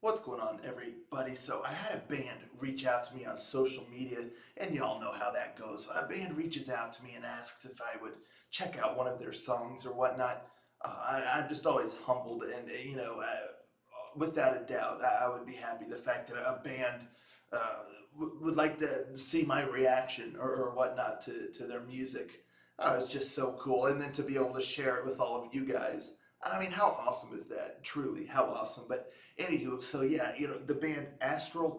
What's going on, everybody? So I had a band reach out to me on social media, and y'all know how that goes. A band reaches out to me and asks if I would check out one of their songs or whatnot. I'm just always humbled, and without a doubt, I would be happy the fact that a band would like to see my reaction or whatnot to their music. It's just so cool, and then to be able to share it with all of you guys. I mean, how awesome is that? Truly, how awesome. But anywho, so yeah, the band Astral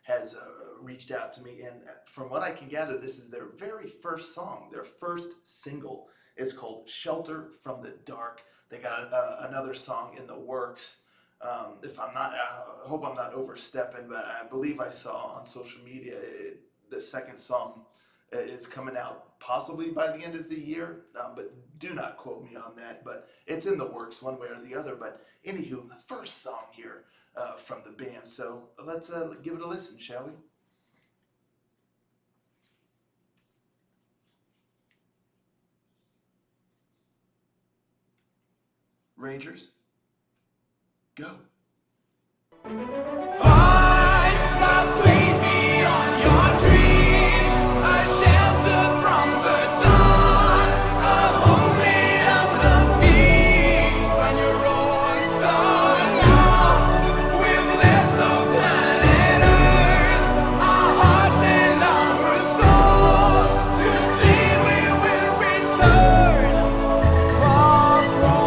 has reached out to me, and from what I can gather, this is their very first song, their first single. It's called "Shelter from the Dark." They got another song in the works. If I'm not, I hope I'm not overstepping, but I believe I saw on social media the second song is coming out possibly by the end of the year, but do not quote me on that. But it's in the works one way or the other. But anywho, the first song here from the band. So let's give it a listen, shall we? Rangers, go. Find a place beyond your dream, a shelter from the dawn, a home made out of peace. When you're all starting out, we've left our planet Earth, our hearts and our souls. Today we will return far from.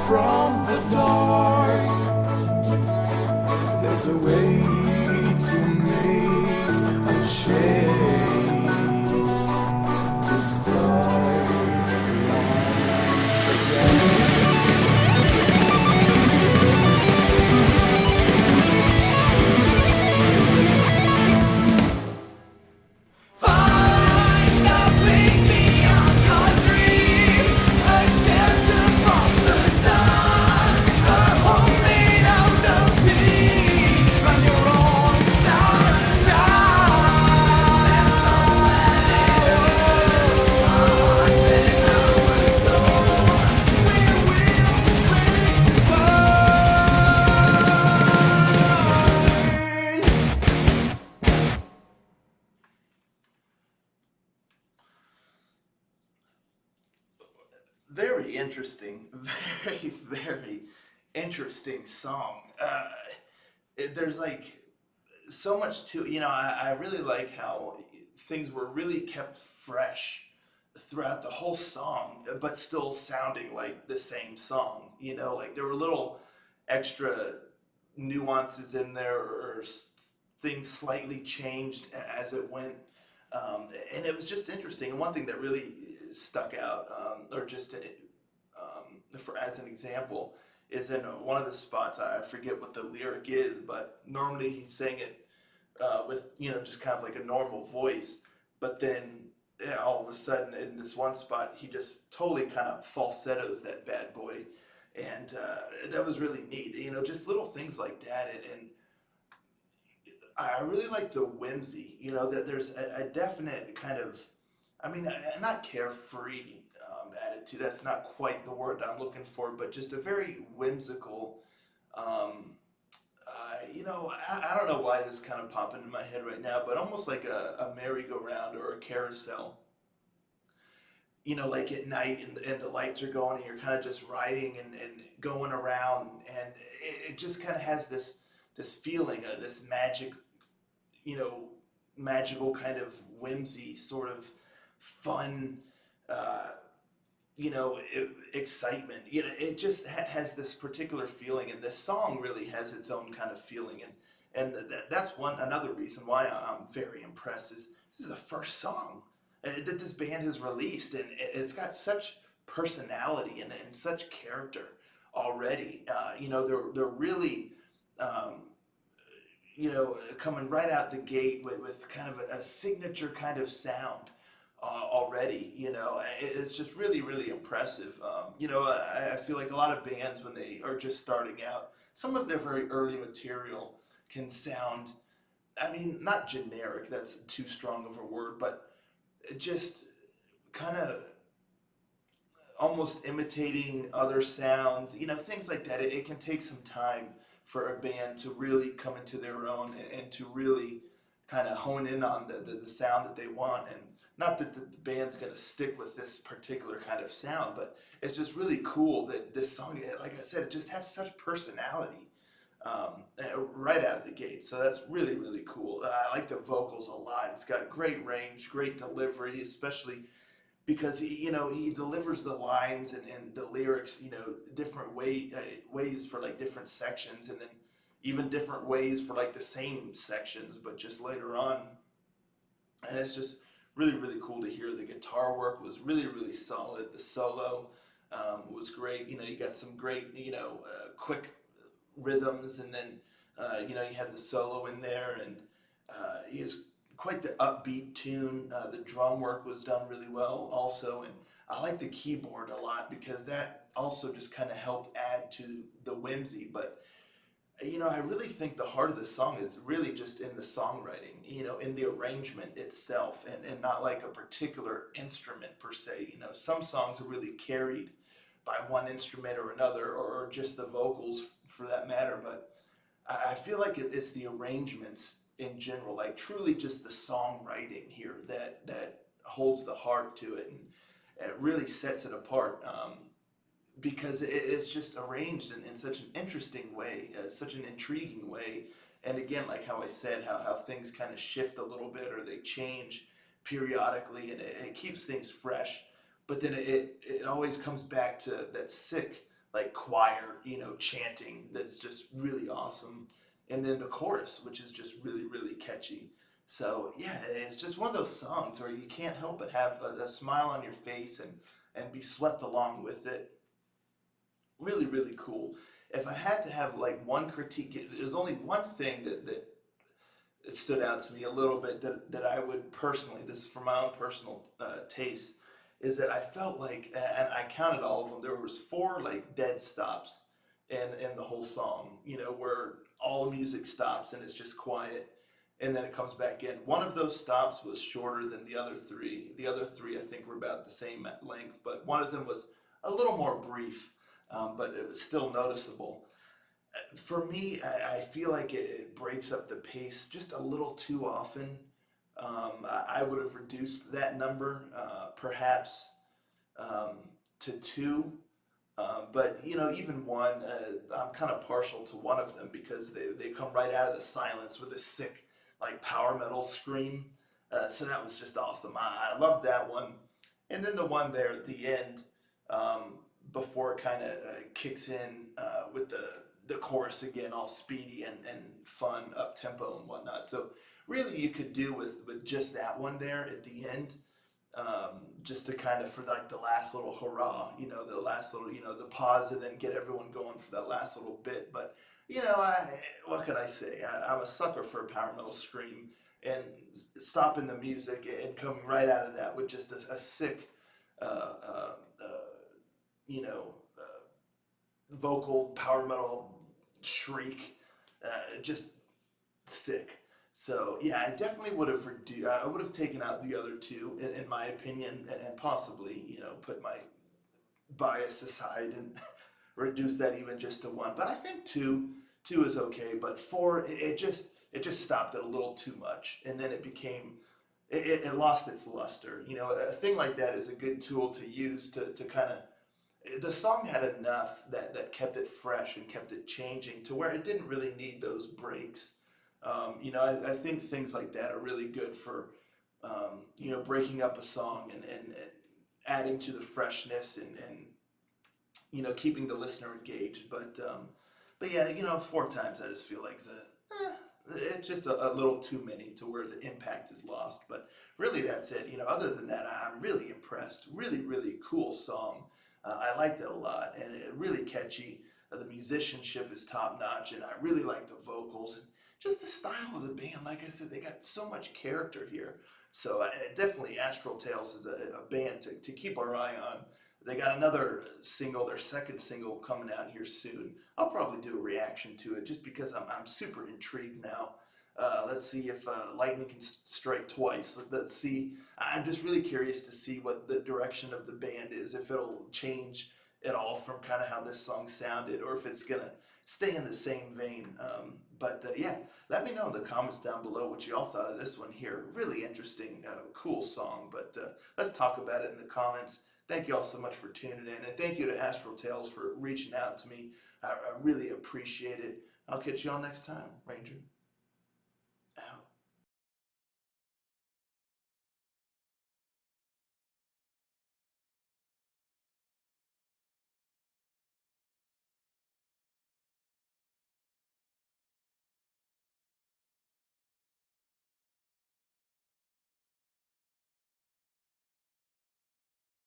from the dark. There's a way to make a change, to start once again. Find a place beyond your dream, a shelter from the dark, a home made out of peace from your own starlight. That's all hearts and our soul. We will return. Very interesting, very interesting song. There's like so much to, I really like how things were really kept fresh throughout the whole song, but still sounding like the same song. Like there were little extra nuances in there, or things slightly changed as it went. And it was just interesting. And one thing that really stuck out, or just for as an example, is in one of the spots. I forget what the lyric is, but normally he sang it with just kind of like a normal voice, but then yeah, all of a sudden in this one spot he just totally kind of falsettos that bad boy, and that was really neat. Just little things like that, and I really like the whimsy. That there's a definite kind of, I mean, not carefree attitude. That's not quite the word I'm looking for, but just a very whimsical. Um, I don't know why this kind of popped into my head right now, but almost like a merry-go-round or a carousel. Like at night, and the lights are going and you're kind of just riding and going around, and it just kind of has this feeling of this magic, you know, magical kind of whimsy, sort of fun, uh, excitement. It just has this particular feeling, and this song really has its own kind of feeling, and that's another reason why I'm very impressed. Is this is the first song that this band has released, and it's got such personality and such character already. They're really. Coming right out the gate with kind of a signature kind of sound already. It's just really, really impressive. I feel like a lot of bands, when they are just starting out, some of their very early material can sound, I mean, not generic, that's too strong of a word, but just kind of almost imitating other sounds, things like that. It can take some time for a band to really come into their own, and to really kind of hone in on the sound that they want. And not that the band's going to stick with this particular kind of sound, but it's just really cool that this song, like I said, it just has such personality right out of the gate. So that's really, really cool. I like the vocals a lot. It's got great range, great delivery, especially because he delivers the lines and the lyrics, different ways for like different sections, and then even different ways for like the same sections, but just later on. And it's just really, really cool to hear. The guitar work was really, really solid. The solo was great. You got some great, quick rhythms, and then you had the solo in there, and he has quite the upbeat tune. The drum work was done really well also, and I like the keyboard a lot because that also just kind of helped add to the whimsy. But I really think the heart of the song is really just in the songwriting, in the arrangement itself, and not like a particular instrument per se. Some songs are really carried by one instrument or another, or just the vocals for that matter. But I feel like it's the arrangements in general, like truly just the songwriting here that holds the heart to it, and it really sets it apart. Because it's just arranged in such an interesting way, such an intriguing way. And again, like how I said, how things kind of shift a little bit, or they change periodically, and it keeps things fresh. But then it always comes back to that sick like choir, chanting that's just really awesome. And then the chorus, which is just really, really catchy. So yeah, it's just one of those songs where you can't help but have a smile on your face and be swept along with it. Really, really cool. If I had to have like one critique, there's only one thing that it stood out to me a little bit that I would personally, this is for my own personal taste, is that I felt like, and I counted all of them, there was four like dead stops in the whole song, where all the music stops and it's just quiet and then it comes back in. One of those stops was shorter than the other three. The other three I think were about the same length, but one of them was a little more brief, but it was still noticeable. For me, I feel like it breaks up the pace just a little too often. I would have reduced that number, perhaps um, to two. But even one, I'm kind of partial to one of them because they come right out of the silence with a sick, like power metal scream. So that was just awesome. I loved that one. And then the one there at the end, um, before it kind of kicks in with the chorus again, all speedy and fun, up tempo and whatnot. So really, you could do with just that one there at the end, just to kind of for like the last little hurrah, the last little, the pause and then get everyone going for that last little bit. But what can I say? I'm a sucker for a power metal scream and stopping the music and coming right out of that with just a sick, uh, uh, uh, you know, vocal power metal shriek, just sick. So yeah, I definitely would have I would have taken out the other two, in my opinion, and possibly put my bias aside and reduce that even just to one. But I think two is okay, but four it just stopped it a little too much, and then it became it lost its luster. A thing like that is a good tool to use to kind of the song had enough that kept it fresh and kept it changing to where it didn't really need those breaks. I think things like that are really good for, breaking up a song and adding to the freshness and keeping the listener engaged. But yeah, four times I just feel like it's just a little too many to where the impact is lost. But really, that's it. Other than that, I'm really impressed. Really, really cool song. I liked it a lot, and it really catchy. The musicianship is top notch, and I really like the vocals and just the style of the band. Like I said, they got so much character here. So definitely, Astral Tales is a band to keep our eye on. They got another single, their second single, coming out here soon. I'll probably do a reaction to it just because I'm super intrigued now. Let's see if lightning can strike twice. Let's see. I'm just really curious to see what the direction of the band is, if it'll change at all from kind of how this song sounded, or if it's gonna stay in the same vein. But yeah, let me know in the comments down below what you all thought of this one here. Really interesting, cool song. But let's talk about it in the comments. Thank you all so much for tuning in, and thank you to Astral Tales for reaching out to me. I really appreciate it. I'll catch you all next time, Ranger.